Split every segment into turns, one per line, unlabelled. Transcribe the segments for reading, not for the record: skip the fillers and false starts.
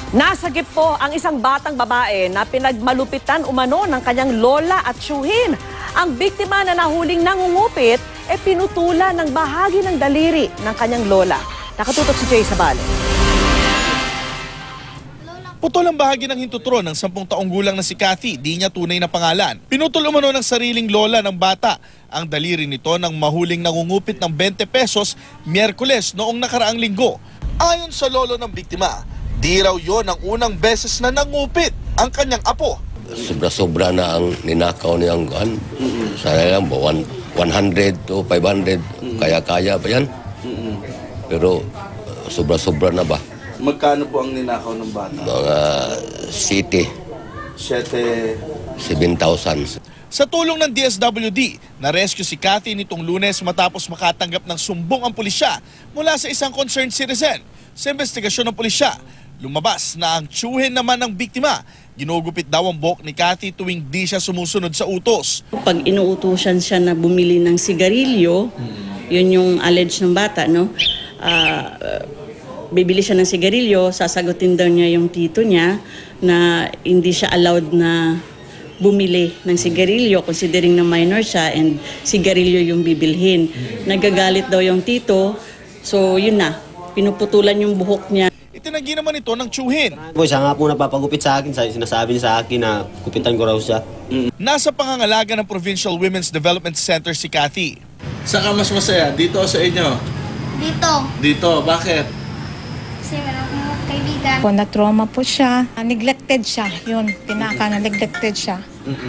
Nasagip po ang isang batang babae na pinagmalupitan umano ng kanyang lola at tiyuhin. Ang biktima na nahuling nangungupit pinutulan ng bahagi ng daliri ng kanyang lola. Nakatutok si Jay Sabale.
Putol ang bahagi ng hintuturo ng 10 taong gulang na si Kathy, di niya tunay na pangalan. Pinutol umano ng sariling lola ng bata ang daliri nito nang mahuling nangungupit ng 20 pesos Miyerkules noong nakaraang linggo. Ayon sa lolo ng biktima, di raw yon ang unang beses na nangupit ang kanyang apo.
Sobra-sobra na ang ninakaw niyang kuhan. Sana lang 100 to 500, kaya-kaya pa yan. Pero sobra-sobra na ba?
Magkano po ang ninakaw ng bata?
Mga 7,000. Sa
tulong ng DSWD, na-rescue si Kathy nitong Lunes matapos makatanggap ng sumbong ang pulisya mula sa isang concerned citizen. Sa investigasyon ng pulisya, lumabas na ang tiyuhin naman ng biktima. Ginugupit daw ang buhok ni Kathy tuwing di siya sumusunod sa utos.
Pag inuutusan siya na bumili ng sigarilyo, yun yung allege ng bata, no? Bibili siya ng sigarilyo, sasagutin daw niya yung tito niya na hindi siya allowed na bumili ng sigarilyo considering na minor siya and sigarilyo yung bibilhin. Nagagalit daw yung tito, so yun na, pinuputulan yung buhok niya.
Itinanggi naman ito ng tiyuhin.
Siya nga po napapagupit sa akin, sinasabi niya sa akin na kupitan ko raw siya.
Nasa pangangalaga ng Provincial Women's Development Center si Kathy.
Saan ka mas masaya? Dito o sa inyo?
Dito.
Dito, bakit?
Kasi meron akong kaibigan.
Na-trauma po siya. Neglected siya. Yun, neglected siya.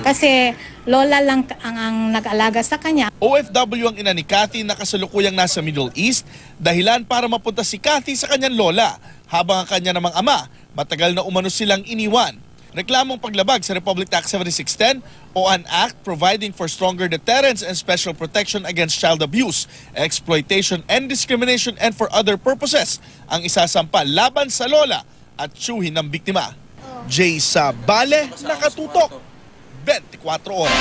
Kasi lola lang ang nag-alaga sa kanya.
OFW ang ina ni Kathy na kasalukuyang nasa Middle East, dahilan para mapunta si Kathy sa kanyang lola, habang ang kanya namang ama, matagal na umano silang iniwan. Reklamong paglabag sa Republic Act 7610 o an act providing for stronger deterrence and special protection against child abuse, exploitation and discrimination and for other purposes ang isasampa laban sa lola at tiyuhin ng biktima. Jay Sabale, nakatutok, 24 oras.